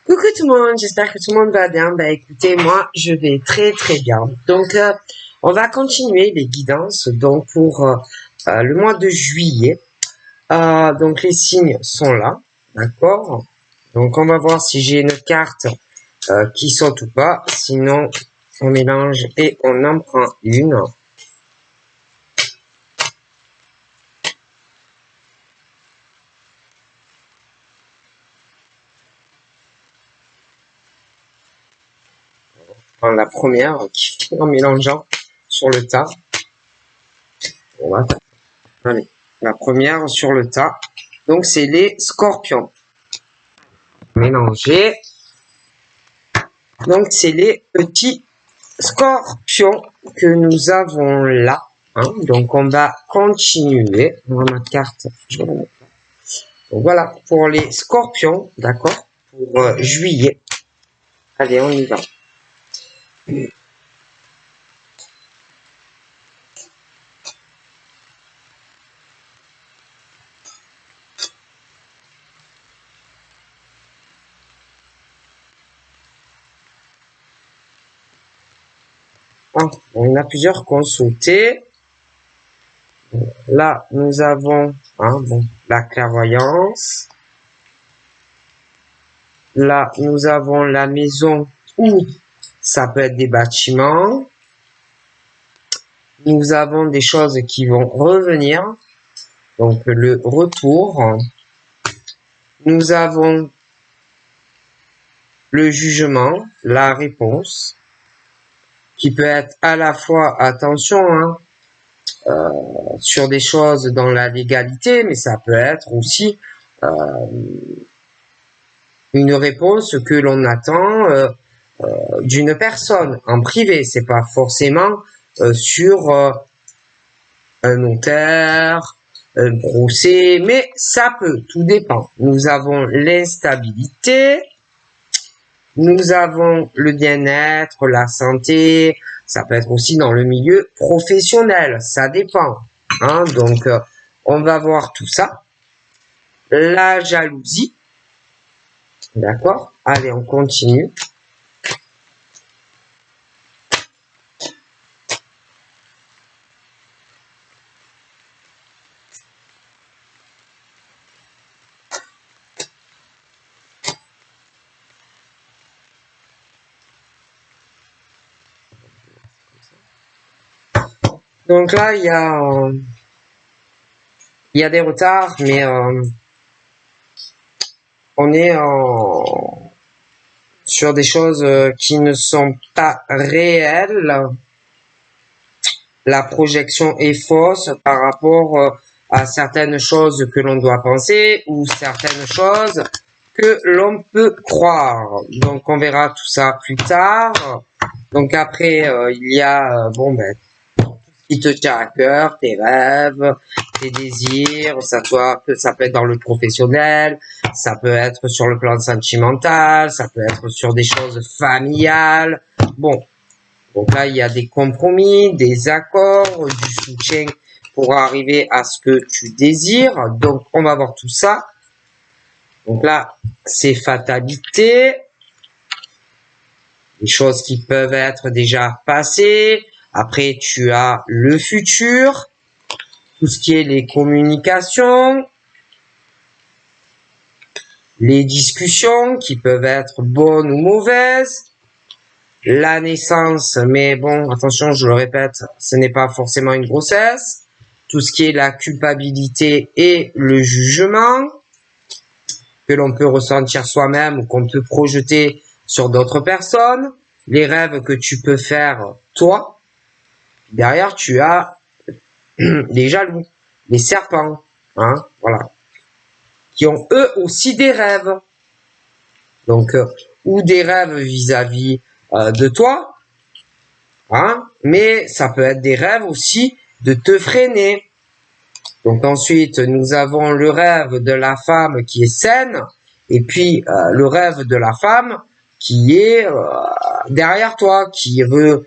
Coucou tout le monde, j'espère que tout le monde va bien. Bah écoutez, moi je vais très très bien. Donc on va continuer les guidances donc pour le mois de juillet. Donc les signes sont là, d'accord. Donc on va voir si j'ai une carte qui saute ou pas. Sinon on mélange et on en prend une. Prendre la première en mélangeant sur le tas. Voilà. Allez, la première sur le tas. Donc c'est les scorpions. Mélanger. Donc c'est les petits scorpions que nous avons là. Hein. Donc on va continuer. On va ma carte. Je vais donc voilà pour les scorpions, d'accord, pour juillet. Allez, on y va. On a plusieurs consultés. Là, nous avons la clairvoyance. Là, nous avons la maison ou ça peut être des bâtiments. Nous avons des choses qui vont revenir. Donc, le retour. Nous avons le jugement, la réponse, qui peut être à la fois, attention, sur des choses dans la légalité, mais ça peut être aussi une réponse que l'on attend d'une personne en privé. C'est pas forcément sur un notaire, un procès, mais ça peut, tout dépend. Nous avons l'instabilité, nous avons le bien-être, la santé, ça peut être aussi dans le milieu professionnel, ça dépend. Hein, donc, on va voir tout ça. La jalousie, d'accord? Allez, on continue. Donc là, il y a des retards, mais on est sur des choses qui ne sont pas réelles. La projection est fausse par rapport à certaines choses que l'on doit penser ou certaines choses que l'on peut croire. Donc on verra tout ça plus tard. Donc après, il y a qui te tient à cœur, tes rêves, tes désirs, ça peut être dans le professionnel, ça peut être sur le plan sentimental, ça peut être sur des choses familiales. Bon, donc là, il y a des compromis, des accords, du soutien pour arriver à ce que tu désires. Donc, on va voir tout ça. Donc là, c'est fatalité, des choses qui peuvent être déjà passées. Après, tu as le futur, tout ce qui est les communications, les discussions qui peuvent être bonnes ou mauvaises, la naissance, mais bon, attention, je le répète, ce n'est pas forcément une grossesse, tout ce qui est la culpabilité et le jugement, que l'on peut ressentir soi-même ou qu'on peut projeter sur d'autres personnes, les rêves que tu peux faire toi. Derrière, tu as les jaloux, les serpents, hein, voilà, qui ont eux aussi des rêves. Donc, ou des rêves vis-à-vis de toi, hein, mais ça peut être des rêves aussi de te freiner. Donc ensuite, nous avons le rêve de la femme qui est saine, et puis le rêve de la femme qui est derrière toi, qui veut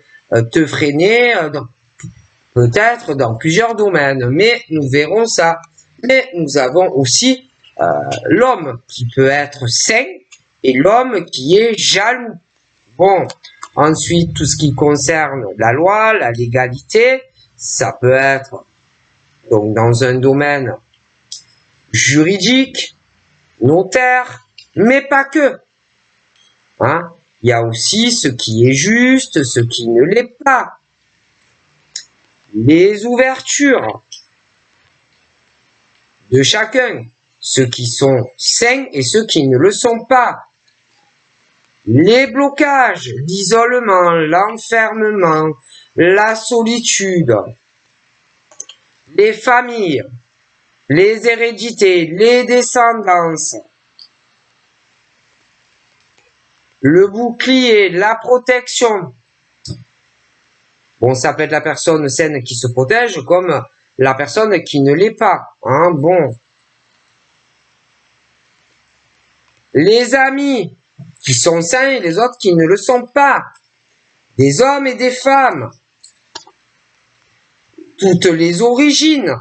te freiner, peut-être dans plusieurs domaines, mais nous verrons ça. Mais nous avons aussi l'homme qui peut être sain et l'homme qui est jaloux. Bon, ensuite, tout ce qui concerne la loi, la légalité, ça peut être donc dans un domaine juridique, notaire, mais pas que. Hein? Il y a aussi ce qui est juste, ce qui ne l'est pas. Les ouvertures de chacun, ceux qui sont sains et ceux qui ne le sont pas. Les blocages, l'isolement, l'enfermement, la solitude, les familles, les hérédités, les descendances, le bouclier, la protection. Bon, ça peut être la personne saine qui se protège comme la personne qui ne l'est pas. Hein, bon. Les amis qui sont sains et les autres qui ne le sont pas. Des hommes et des femmes. Toutes les origines.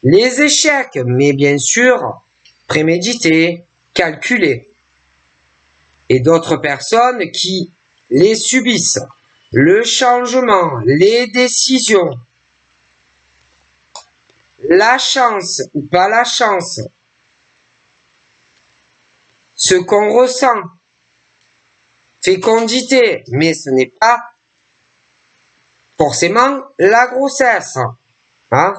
Les échecs, mais bien sûr, prémédités, calculés. Et d'autres personnes qui les subissent. Le changement, les décisions. La chance ou pas la chance. Ce qu'on ressent. Fécondité, mais ce n'est pas forcément la grossesse. Hein?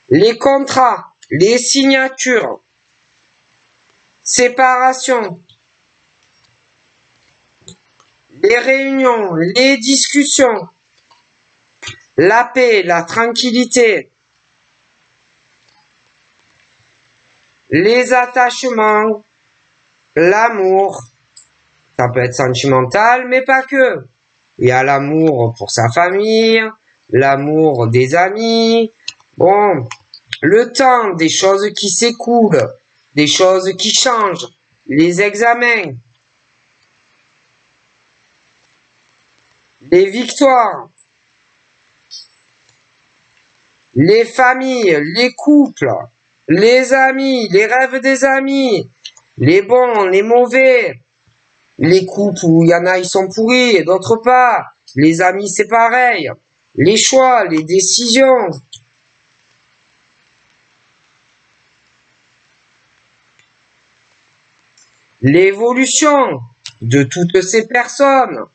Les contrats, les signatures, séparation, les réunions, les discussions, la paix, la tranquillité, les attachements, l'amour, ça peut être sentimental, mais pas que. Il y a l'amour pour sa famille, l'amour des amis, bon, le temps, des choses qui s'écoulent, des choses qui changent, les examens, les victoires, les familles, les couples, les amis, les rêves des amis, les bons, les mauvais, les couples où il y en a, ils sont pourris et d'autres pas, les amis, c'est pareil, les choix, les décisions. L'évolution de toutes ces personnes,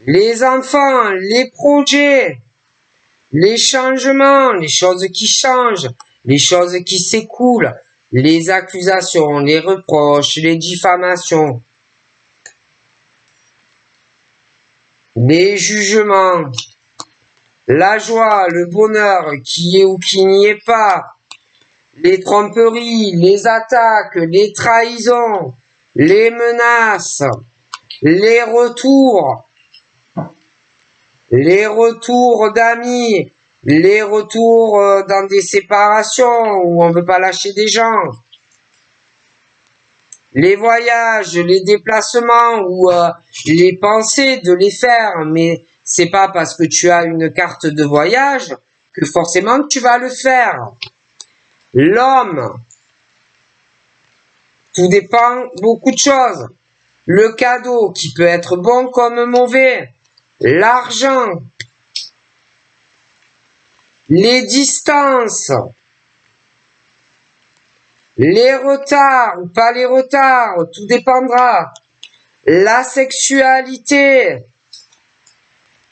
les enfants, les projets, les changements, les choses qui changent, les choses qui s'écoulent, les accusations, les reproches, les diffamations, les jugements, la joie, le bonheur qui est ou qui n'y est pas, les tromperies, les attaques, les trahisons, les menaces, les retours d'amis, les retours dans des séparations où on veut pas lâcher des gens, les voyages, les déplacements ou les pensées de les faire, mais c'est pas parce que tu as une carte de voyage que forcément tu vas le faire. L'homme, tout dépend beaucoup de choses. Le cadeau qui peut être bon comme mauvais. L'argent. Les distances. Les retards ou pas les retards, tout dépendra. La sexualité.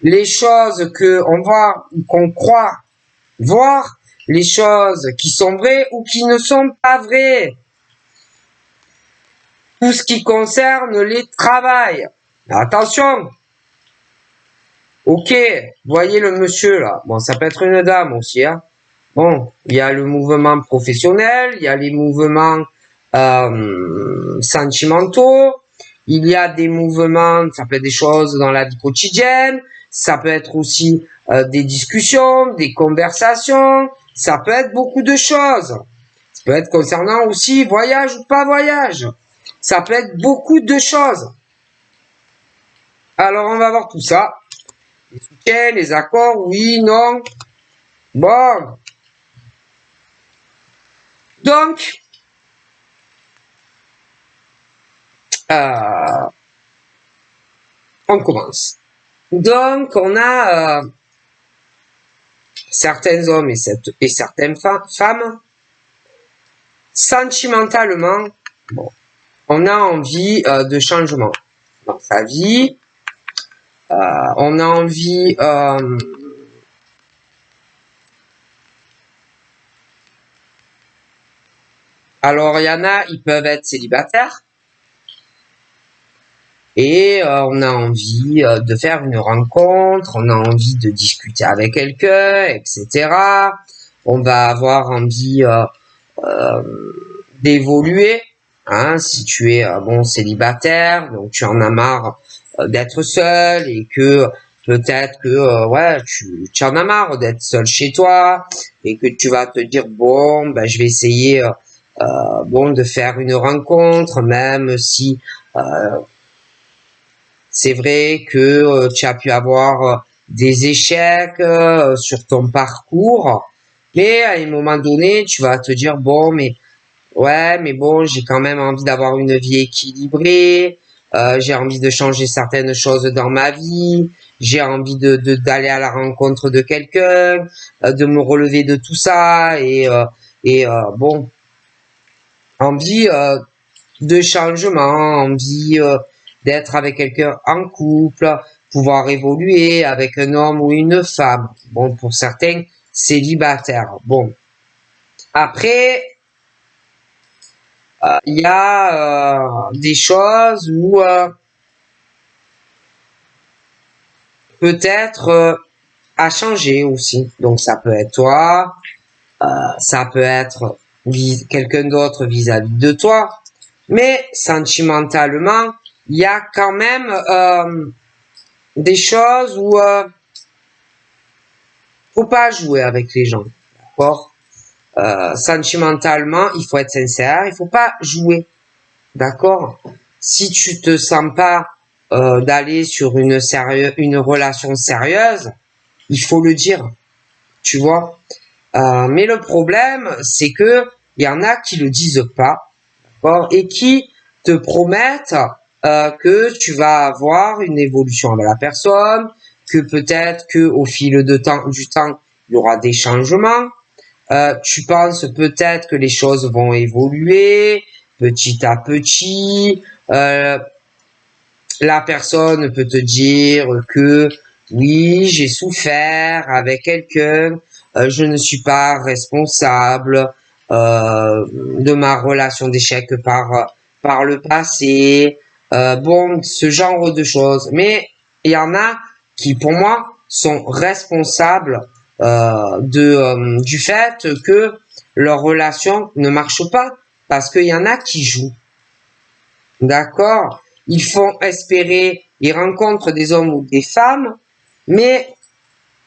Les choses qu'on voit ou qu'on croit voir. Les choses qui sont vraies ou qui ne sont pas vraies. Tout ce qui concerne les travails. Attention. Ok, voyez le monsieur là. Bon, ça peut être une dame aussi. Hein. Bon, il y a le mouvement professionnel, il y a les mouvements sentimentaux, il y a des mouvements, ça peut être des choses dans la vie quotidienne, ça peut être aussi des discussions, des conversations, ça peut être beaucoup de choses. Ça peut être concernant aussi voyage ou pas voyage. Ça peut être beaucoup de choses. Alors, on va voir tout ça. Les soutiens, les accords, oui, non. Bon. Donc, on commence. Donc, on a certains hommes et certaines femmes, sentimentalement, bon, on a envie de changement dans sa vie. On a envie alors il y en a, ils peuvent être célibataires et on a envie de faire une rencontre, on a envie de discuter avec quelqu'un, etc. On va avoir envie d'évoluer. Hein, si tu es bon célibataire, donc tu en as marre d'être seul et que peut-être que ouais tu en as marre d'être seul chez toi et que tu vas te dire bon ben je vais essayer bon de faire une rencontre même si c'est vrai que tu as pu avoir des échecs sur ton parcours, mais à un moment donné tu vas te dire bon mais ouais, mais bon, j'ai quand même envie d'avoir une vie équilibrée. J'ai envie de changer certaines choses dans ma vie. J'ai envie d'aller à la rencontre de quelqu'un, de me relever de tout ça et bon, envie de changement, envie d'être avec quelqu'un en couple, pouvoir évoluer avec un homme ou une femme. Bon, pour certains, célibataires. Bon, après. Il y a des choses où peut-être à changer aussi. Donc ça peut être toi, ça peut être quelqu'un d'autre vis-à-vis de toi, mais sentimentalement, il y a quand même des choses où faut pas jouer avec les gens, d'accord? Sentimentalement, il faut être sincère, il faut pas jouer. D'accord? Si tu te sens pas d'aller sur une relation sérieuse, il faut le dire, tu vois. Mais le problème, c'est que il y en a qui le disent pas, d'accord, et qui te promettent que tu vas avoir une évolution avec la personne, que peut-être que au fil du temps, il y aura des changements. Tu penses peut-être que les choses vont évoluer petit à petit. La personne peut te dire que oui, j'ai souffert avec quelqu'un, je ne suis pas responsable de ma relation d'échec par le passé. Bon, ce genre de choses. Mais il y en a qui, pour moi, sont responsables du fait que leur relation ne marche pas parce qu'il y en a qui jouent. D'accord? Ils font espérer, ils rencontrent des hommes ou des femmes, mais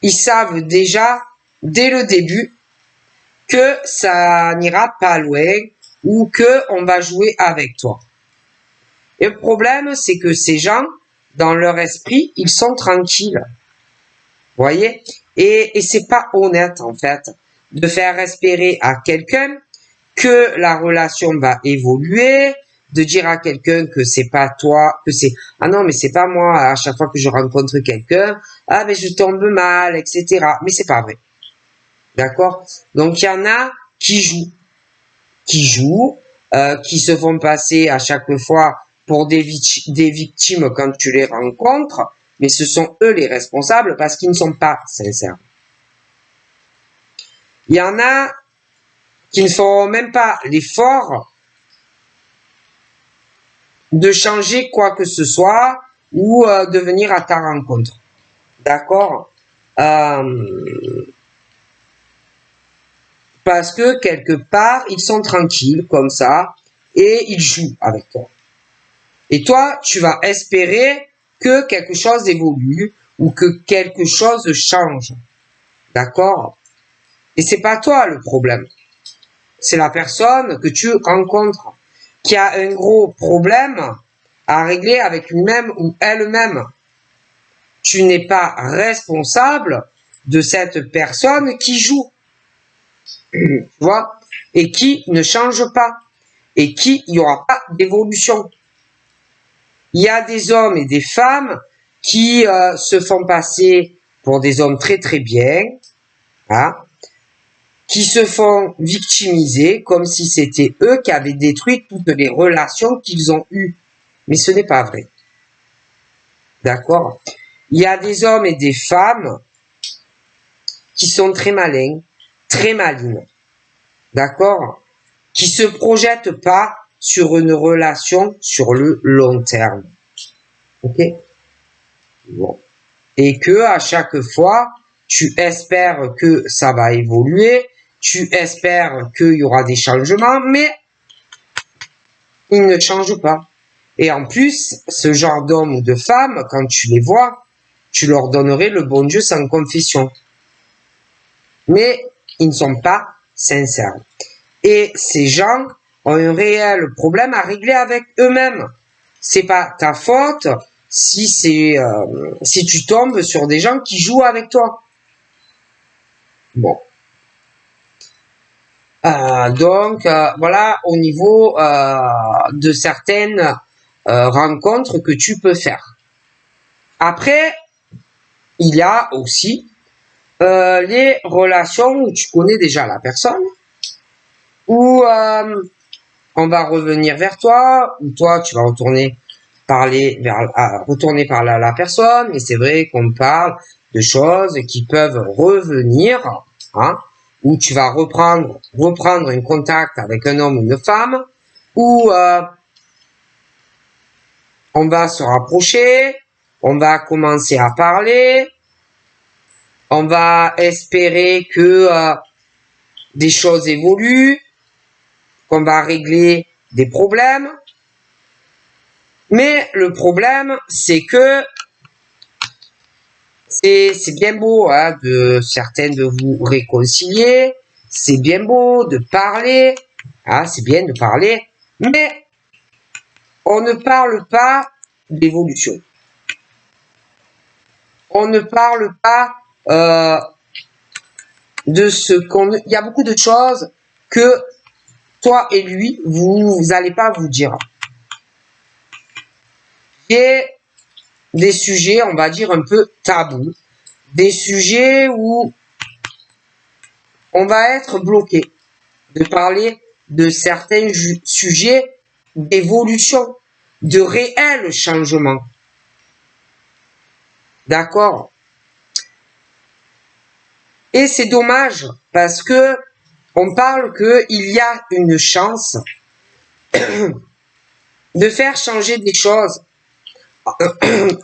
ils savent déjà, dès le début, que ça n'ira pas loin ou que on va jouer avec toi. Et le problème, c'est que ces gens, dans leur esprit, ils sont tranquilles. Vous voyez? Et c'est pas honnête, en fait, de faire espérer à quelqu'un que la relation va évoluer, de dire à quelqu'un que c'est pas toi, que c'est ah non mais c'est pas moi à chaque fois que je rencontre quelqu'un, ah mais je tombe mal, etc. Mais c'est pas vrai, d'accord? Donc il y en a qui jouent, qui se font passer à chaque fois pour des victimes quand tu les rencontres, mais ce sont eux les responsables parce qu'ils ne sont pas sincères. Il y en a qui ne feront même pas l'effort de changer quoi que ce soit ou de venir à ta rencontre. D'accord? Parce que quelque part, ils sont tranquilles comme ça et ils jouent avec toi. Et toi, tu vas espérer que quelque chose évolue ou que quelque chose change. D'accord? Et c'est pas toi le problème. C'est la personne que tu rencontres qui a un gros problème à régler avec lui-même ou elle-même. tu n'es pas responsable de cette personne qui joue. Tu vois? Et qui ne change pas. Et qui, il n'y aura pas d'évolution. Il y a des hommes et des femmes qui se font passer pour des hommes très très bien, hein, qui se font victimiser comme si c'était eux qui avaient détruit toutes les relations qu'ils ont eues. Mais ce n'est pas vrai. D'accord? Il y a des hommes et des femmes qui sont très malins, très malines. D'accord? Qui se projettent pas sur une relation sur le long terme. Ok? Bon. Et que à chaque fois, tu espères que ça va évoluer, tu espères qu'il y aura des changements, mais ils ne changent pas. Et en plus, ce genre d'hommes ou de femmes, quand tu les vois, tu leur donnerais le bon Dieu sans confession. Mais ils ne sont pas sincères. Et ces gens ont un réel problème à régler avec eux-mêmes. C'est pas ta faute si si tu tombes sur des gens qui jouent avec toi. Bon. Donc voilà au niveau de certaines rencontres que tu peux faire. Après, il y a aussi les relations où tu connais déjà la personne, où on va revenir vers toi, ou toi tu vas retourner par la personne, mais c'est vrai qu'on parle de choses qui peuvent revenir, hein, où tu vas reprendre un contact avec un homme ou une femme, où on va se rapprocher, on va commencer à parler, on va espérer que des choses évoluent, qu'on va régler des problèmes. Mais le problème, c'est que c'est bien beau hein, de certains de vous réconcilier, c'est bien beau de parler, hein, c'est bien de parler, mais on ne parle pas d'évolution. On ne parle pas de ce qu'on... Il y a beaucoup de choses que toi et lui, vous n'allez pas vous dire. Et des sujets, on va dire, un peu tabous. Des sujets où on va être bloqué de parler de certains sujets d'évolution, de réel changement. D'accord? Et c'est dommage parce que on parle qu'il y a une chance de faire changer des choses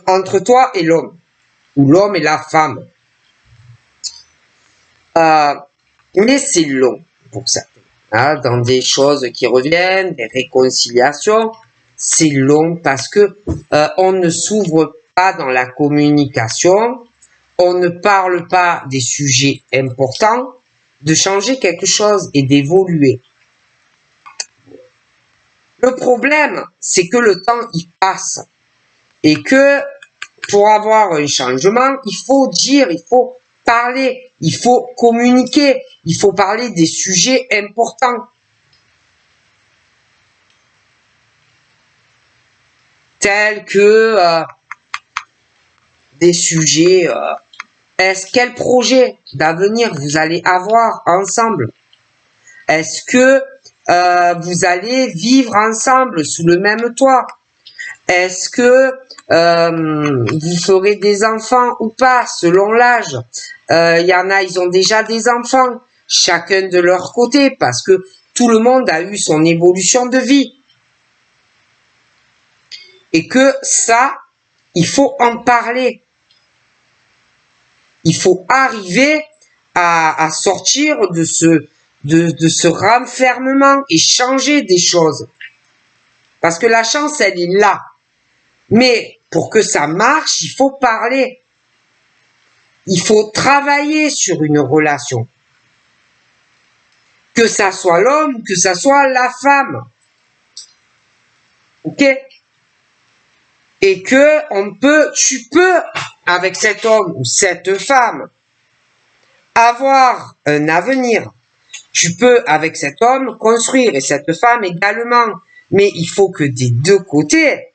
entre toi et l'homme, ou l'homme et la femme. Mais c'est long pour ça. Hein, dans des choses qui reviennent, des réconciliations, c'est long parce que on ne s'ouvre pas dans la communication, on ne parle pas des sujets importants, de changer quelque chose et d'évoluer. Le problème, c'est que le temps, il passe. Et que pour avoir un changement, il faut dire, il faut parler, il faut communiquer, il faut parler des sujets importants. Tels que des sujets, quel projet d'avenir vous allez avoir ensemble? Est-ce que vous allez vivre ensemble sous le même toit? Est-ce que vous ferez des enfants ou pas selon l'âge? Il y en a, ils ont déjà des enfants, chacun de leur côté, parce que tout le monde a eu son évolution de vie. Et que ça, il faut en parler. Il faut arriver à sortir de ce renfermement et changer des choses. Parce que la chance, elle est là. Mais pour que ça marche, il faut parler. Il faut travailler sur une relation. Que ça soit l'homme, que ça soit la femme. Ok? Et que tu peux avec cet homme ou cette femme, avoir un avenir. Tu peux, avec cet homme, construire, et cette femme également. Mais il faut que des deux côtés,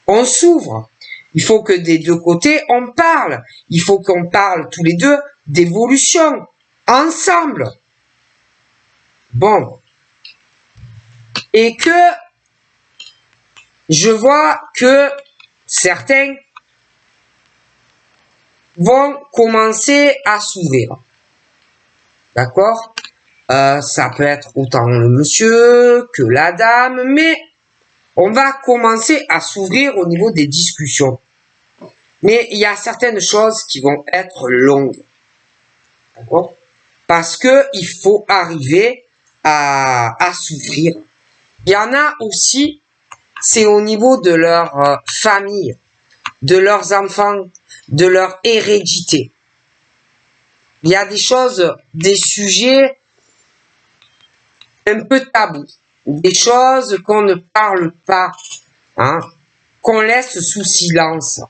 on s'ouvre. Il faut que des deux côtés, on parle. Il faut qu'on parle tous les deux d'évolution, ensemble. Bon. Et que je vois que certains vont commencer à s'ouvrir. D'accord? Ça peut être autant le monsieur que la dame, mais on va commencer à s'ouvrir au niveau des discussions. Mais il y a certaines choses qui vont être longues. D'accord? Parce que il faut arriver à s'ouvrir. Il y en a aussi, c'est au niveau de leur famille, de leurs enfants, de leur hérédité. Il y a des choses, des sujets un peu tabous, des choses qu'on ne parle pas, hein, qu'on laisse sous silence.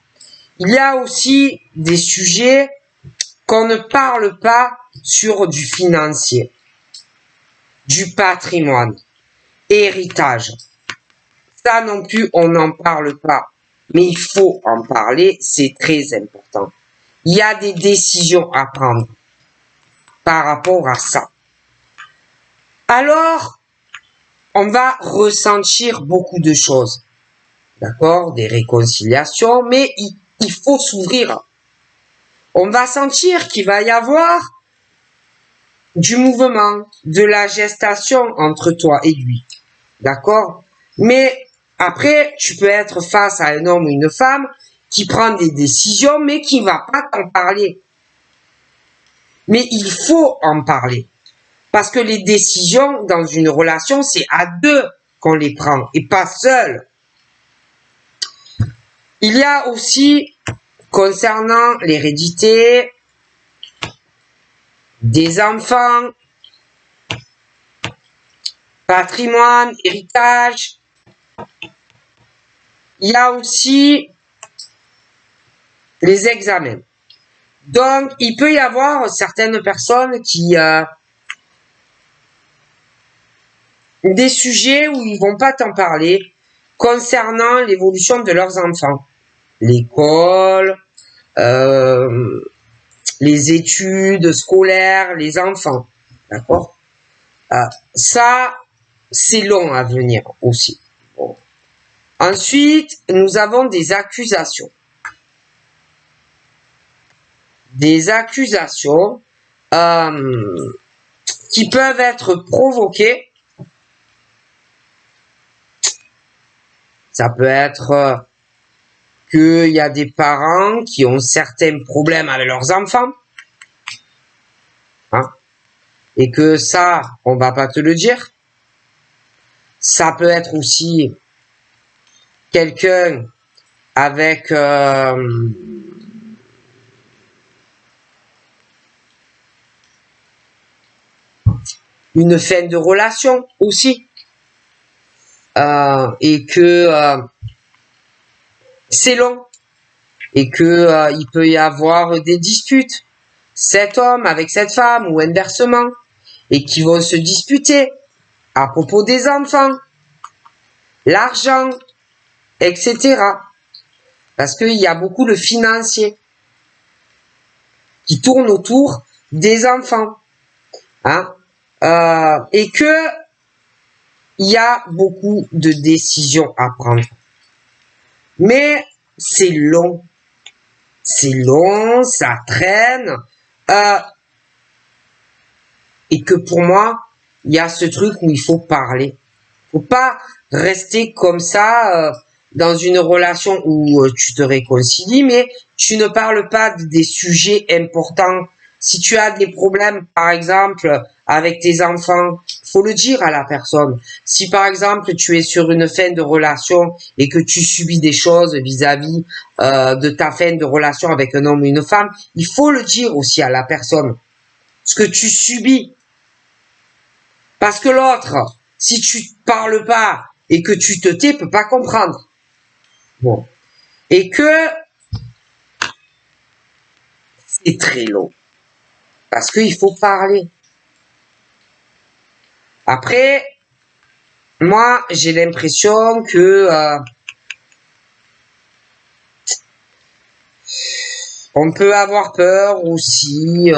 Il y a aussi des sujets qu'on ne parle pas sur du financier, du patrimoine, héritage. Ça non plus, on n'en parle pas. Mais il faut en parler, c'est très important. Il y a des décisions à prendre par rapport à ça. Alors, on va ressentir beaucoup de choses. D'accord? Des réconciliations, mais il faut s'ouvrir. On va sentir qu'il va y avoir du mouvement, de la gestation entre toi et lui. D'accord? Mais après, tu peux être face à un homme ou une femme qui prend des décisions, mais qui va pas t'en parler. Mais il faut en parler. Parce que les décisions dans une relation, c'est à deux qu'on les prend et pas seul. Il y a aussi, concernant l'hérédité, des enfants, patrimoine, héritage. Il y a aussi les examens. Donc, il peut y avoir certaines personnes qui des sujets où ils vont pas t'en parler concernant l'évolution de leurs enfants. L'école, les études scolaires, les enfants. D'accord? Ça, c'est long à venir aussi. Bon. Ensuite, nous avons des accusations. Des accusations qui peuvent être provoquées. Ça peut être qu'il y a des parents qui ont certains problèmes avec leurs enfants. Hein, et que ça, on va pas te le dire. Ça peut être aussi quelqu'un avec une fin de relation aussi. Et que c'est long. Et que il peut y avoir des disputes. Cet homme avec cette femme ou inversement. Et qui vont se disputer à propos des enfants, l'argent, etc. Parce qu'il y a beaucoup de financiers qui tournent autour des enfants. Hein, et que il y a beaucoup de décisions à prendre. Mais c'est long. C'est long, ça traîne. Et que pour moi, il y a ce truc où il faut parler. Faut pas rester comme ça dans une relation où tu te réconcilies, mais tu ne parles pas des sujets importants. Si tu as des problèmes, par exemple, avec tes enfants, faut le dire à la personne. Si par exemple tu es sur une fin de relation et que tu subis des choses vis-à-vis de ta fin de relation avec un homme ou une femme, il faut le dire aussi à la personne. Ce que tu subis. Parce que l'autre, si tu parles pas et que tu te tais, peut pas comprendre. Bon. Et que c'est très long. Parce qu'il faut parler. Après, moi, j'ai l'impression que on peut avoir peur aussi,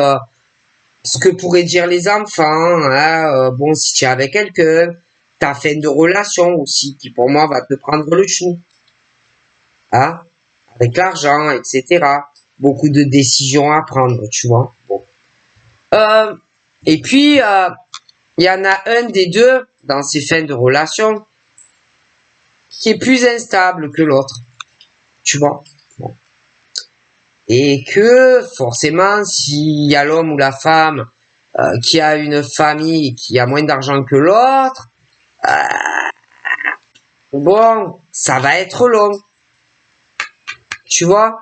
ce que pourraient dire les enfants. Hein, bon, si tu es avec quelqu'un, ta fin de relation aussi, qui pour moi va te prendre le chou. Hein, avec l'argent, etc. Beaucoup de décisions à prendre, tu vois. Bon. Et puis, il y en a un des deux dans ces fins de relation qui est plus instable que l'autre, tu vois. Bon. Et que forcément, s'il y a l'homme ou la femme qui a une famille qui a moins d'argent que l'autre, bon, ça va être long, tu vois.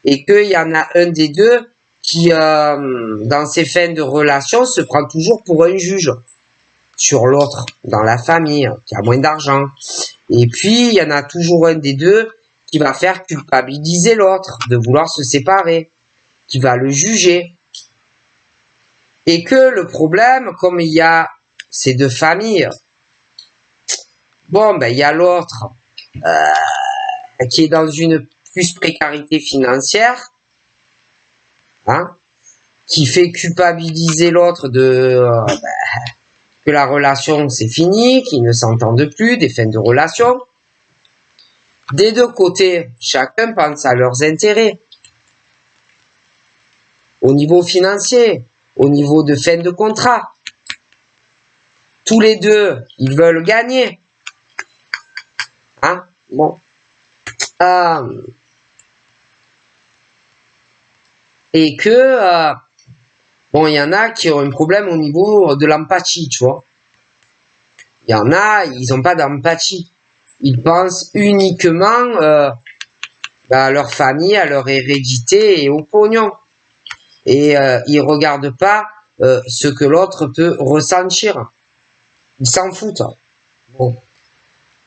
Et qu'il y en a un des deux qui, dans ses fins de relation, se prend toujours pour un juge sur l'autre, dans la famille, qui a moins d'argent. Et puis, il y en a toujours un des deux qui va faire culpabiliser l'autre, de vouloir se séparer, qui va le juger. Et que le problème, comme il y a ces deux familles, bon, ben, il y a l'autre qui est dans une plus précarité financière, hein, qui fait culpabiliser l'autre de que la relation c'est fini, qu'ils ne s'entendent plus, des fins de relation. Des deux côtés, chacun pense à leurs intérêts. Au niveau financier, au niveau de fin de contrat. Tous les deux, ils veulent gagner. Hein? Bon. Et que, bon, il y en a qui ont un problème au niveau de l'empathie, tu vois. Il y en a, ils n'ont pas d'empathie. Ils pensent uniquement à leur famille, à leur hérédité et au pognon. Et ils regardent pas ce que l'autre peut ressentir. Ils s'en foutent. Bon.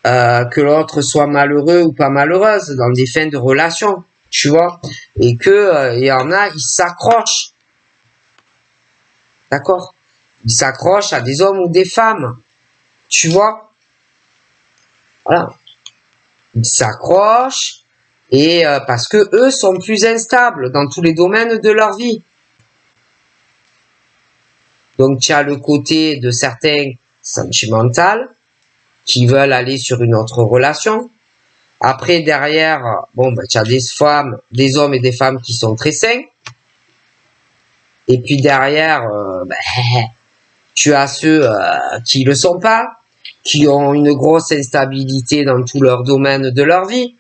Que l'autre soit malheureux ou pas malheureuse dans des fins de relation, tu vois. Et que il y en a, ils s'accrochent. D'accord? Ils s'accrochent à des hommes ou des femmes. Tu vois? Voilà. Ils s'accrochent et parce que eux sont plus instables dans tous les domaines de leur vie. Donc tu as le côté de certains sentimental qui veulent aller sur une autre relation. Après derrière, bon ben tu as des femmes, des hommes et des femmes qui sont très sains. Et puis derrière, tu as ceux qui le sont pas, qui ont une grosse instabilité dans tout leur domaine de leur vie,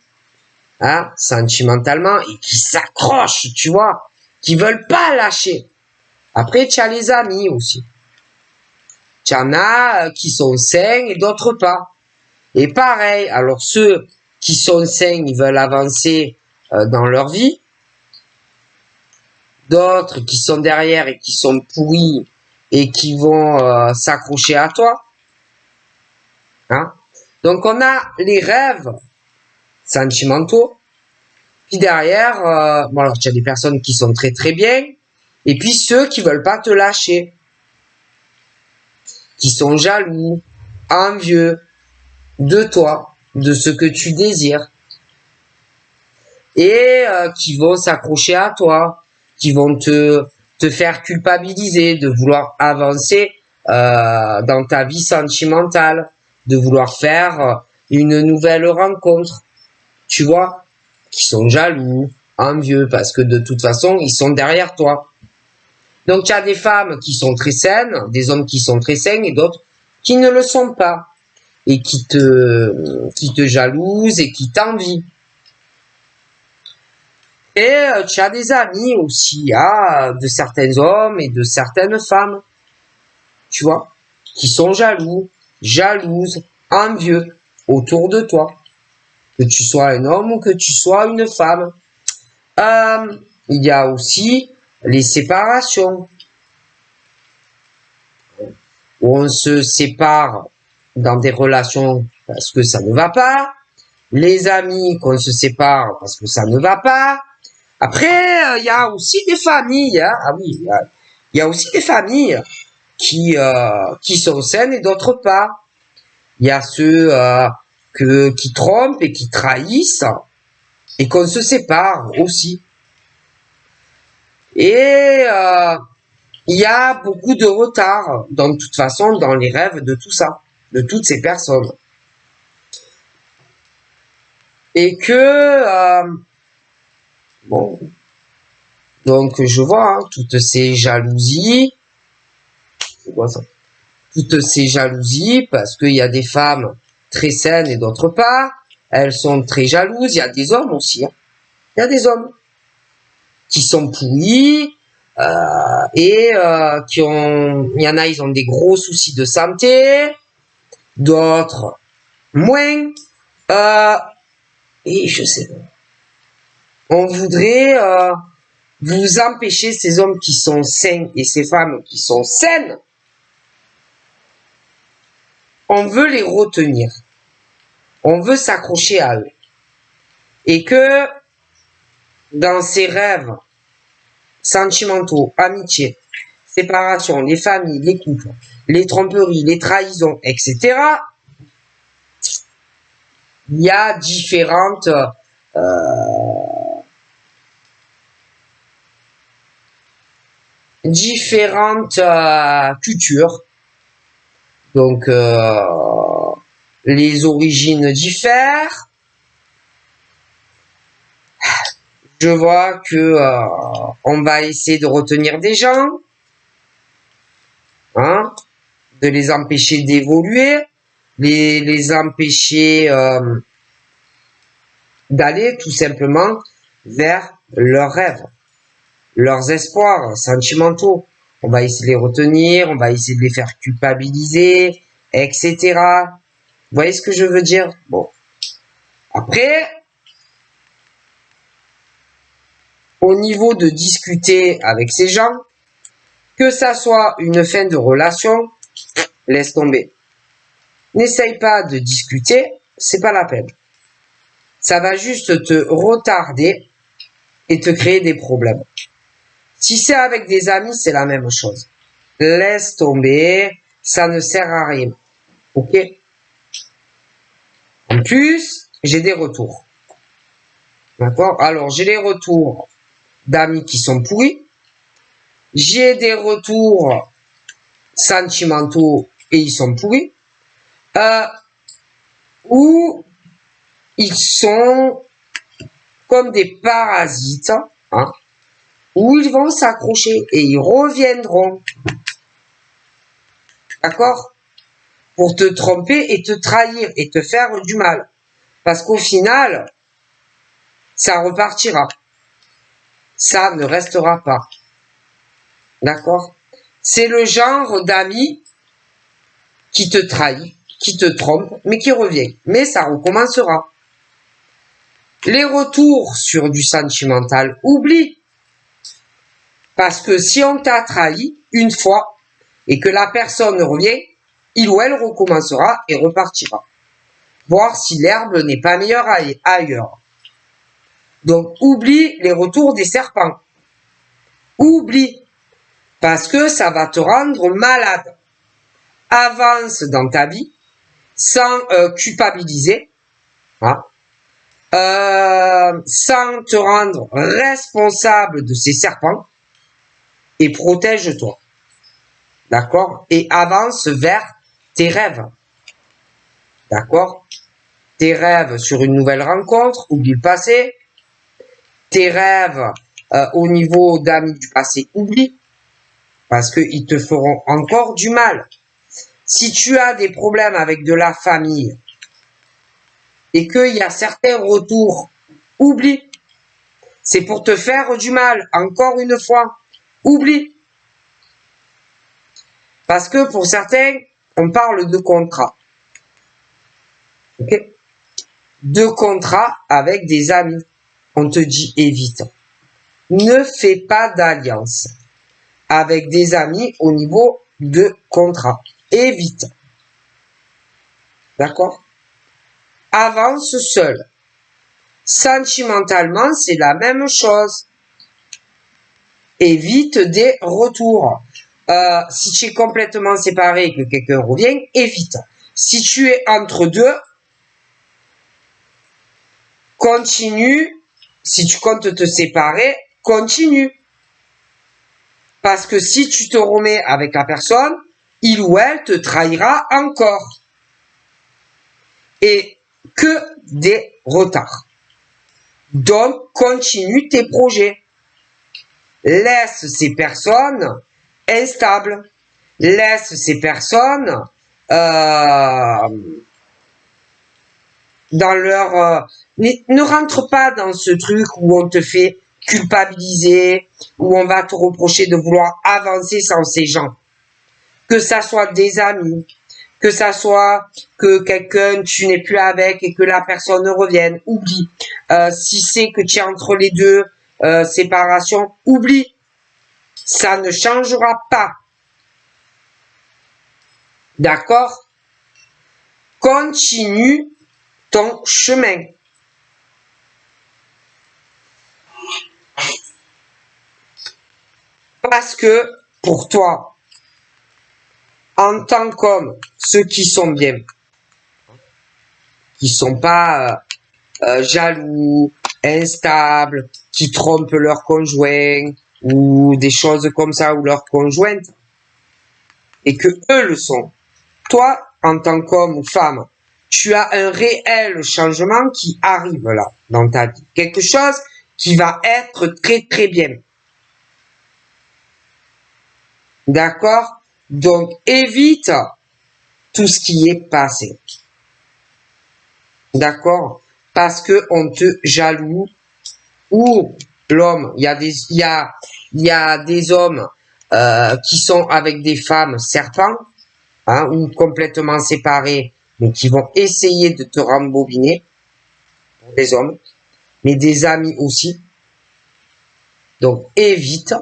hein, sentimentalement, et qui s'accrochent, tu vois, qui veulent pas lâcher. Après, tu as les amis aussi. Tu en as qui sont sains et d'autres pas. Et pareil, alors ceux qui sont sains, ils veulent avancer dans leur vie. D'autres qui sont derrière et qui sont pourris et qui vont s'accrocher à toi. Hein? Donc on a les rêves sentimentaux. Puis derrière, bon alors tu as des personnes qui sont très très bien. Et puis ceux qui veulent pas te lâcher. Qui sont jaloux, envieux de toi, de ce que tu désires. Et qui vont s'accrocher à toi, qui vont te faire culpabiliser, de vouloir avancer dans ta vie sentimentale, de vouloir faire une nouvelle rencontre, tu vois, qui sont jaloux, envieux, parce que de toute façon, ils sont derrière toi. Donc, tu as des femmes qui sont très saines, des hommes qui sont très sains et d'autres qui ne le sont pas et qui te jalousent et qui t'envient. Et tu as des amis aussi, de certains hommes et de certaines femmes, tu vois, qui sont jaloux, jalouses, envieux autour de toi. Que tu sois un homme ou que tu sois une femme. Il y a aussi les séparations. Où on se sépare dans des relations parce que ça ne va pas. Les amis qu'on se sépare parce que ça ne va pas. Après, il y a aussi des familles, hein. Ah oui, il y a aussi des familles qui sont saines et d'autres pas. Il y a ceux qui trompent et qui trahissent et qu'on se sépare aussi. Et il y a beaucoup de retard, de toute façon, dans les rêves de tout ça, de toutes ces personnes. Et que, bon, donc je vois toutes ces jalousies, c'est quoi ça? Toutes ces jalousies, parce qu'il y a des femmes très saines et d'autres pas, elles sont très jalouses. Il y a des hommes aussi, hein. Il y a des hommes qui sont pourris et qui ont, il y en a, ils ont des gros soucis de santé, d'autres moins. Et je sais pas. On voudrait vous empêcher, ces hommes qui sont sains et ces femmes qui sont saines, on veut les retenir. On veut s'accrocher à eux. Et que dans ces rêves sentimentaux, amitié, séparation, les familles, les couples, les tromperies, les trahisons, etc., il y a différentes cultures. Donc, les origines diffèrent. Je vois que on va essayer de retenir des gens, hein, de les empêcher d'évoluer, les empêcher d'aller tout simplement vers leurs rêves, leurs espoirs sentimentaux. On va essayer de les retenir, on va essayer de les faire culpabiliser, etc. Vous voyez ce que je veux dire? Bon. Après, au niveau de discuter avec ces gens, que ça soit une fin de relation, laisse tomber. N'essaye pas de discuter, c'est pas la peine. Ça va juste te retarder et te créer des problèmes. Si c'est avec des amis, c'est la même chose. Laisse tomber, ça ne sert à rien. Ok? En plus, j'ai des retours. D'accord? Alors, j'ai les retours d'amis qui sont pourris. J'ai des retours sentimentaux et ils sont pourris. Ou ils sont comme des parasites, hein, où ils vont s'accrocher et ils reviendront. D'accord? Pour te tromper et te trahir et te faire du mal. Parce qu'au final, ça repartira. Ça ne restera pas. D'accord? C'est le genre d'amis qui te trahit, qui te trompe, mais qui revient. Mais ça recommencera. Les retours sur du sentimental, oublie. Parce que si on t'a trahi une fois et que la personne revient, il ou elle recommencera et repartira. Voir si l'herbe n'est pas meilleure ailleurs. Donc, oublie les retours des serpents. Oublie. Parce que ça va te rendre malade. Avance dans ta vie sans culpabiliser. Hein, sans te rendre responsable de ces serpents. Et protège-toi. D'accord? Et avance vers tes rêves. D'accord? Tes rêves sur une nouvelle rencontre, oublie le passé. Tes rêves au niveau d'amis du passé, oublie. Parce qu'ils te feront encore du mal. Si tu as des problèmes avec de la famille et qu'il y a certains retours, oublie. C'est pour te faire du mal, encore une fois. Oublie. Parce que pour certains, on parle de contrat. Ok? De contrat avec des amis. On te dit évite. Ne fais pas d'alliance avec des amis au niveau de contrat. Évite. D'accord? Avance seul. Sentimentalement, c'est la même chose. évite des retours. Si tu es complètement séparé et que quelqu'un revient, évite. Si tu es entre deux, continue. Si tu comptes te séparer, continue. Parce que si tu te remets avec la personne, il ou elle te trahira encore. Et que des retards. Donc, continue tes projets. Laisse ces personnes instables. Laisse ces personnes dans leur... ne rentre pas dans ce truc où on te fait culpabiliser, où on va te reprocher de vouloir avancer sans ces gens. Que ça soit des amis, que ça soit que quelqu'un tu n'es plus avec et que la personne revienne, oublie. Si c'est que tu es entre les deux, séparation, oublie. Ça ne changera pas. D'accord? Continue ton chemin. Parce que pour toi, en tant qu'homme, ceux qui sont bien, qui sont pas jaloux, instables, qui trompent leur conjoint ou des choses comme ça ou leur conjointe, et que eux le sont. Toi, en tant qu'homme ou femme, tu as un réel changement qui arrive là dans ta vie. Quelque chose qui va être très très bien. D'accord? Donc, évite tout ce qui est passé. D'accord? Parce que on te jaloux ou l'homme, il y a des hommes qui sont avec des femmes serpents, hein, ou complètement séparés, mais qui vont essayer de te rembobiner, pour des hommes, mais des amis aussi. Donc, évite.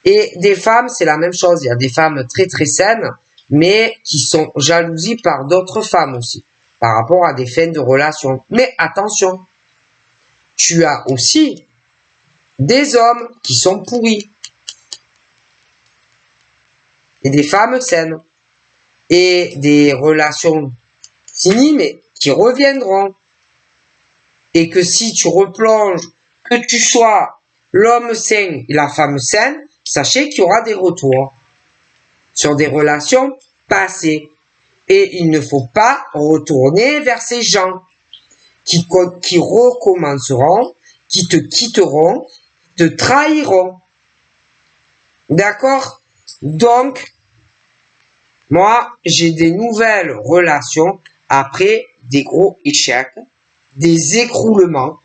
Et des femmes, c'est la même chose. Il y a des femmes très très saines, mais qui sont jalousies par d'autres femmes aussi, par rapport à des fins de relation. Mais attention, tu as aussi des hommes qui sont pourris et des femmes saines et des relations finies, mais qui reviendront. Et que si tu replonges, que tu sois l'homme sain et la femme saine, sachez qu'il y aura des retours sur des relations passées. Et il ne faut pas retourner vers ces gens qui recommenceront, qui te quitteront, te trahiront. D'accord? Donc, moi, j'ai des nouvelles relations après des gros échecs, des écroulements,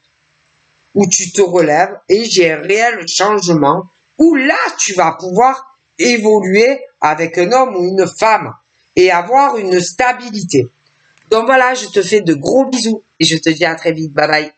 où tu te relèves et j'ai un réel changement où là, tu vas pouvoir évoluer avec un homme ou une femme et avoir une stabilité. Donc voilà, je te fais de gros bisous et je te dis à très vite. Bye bye.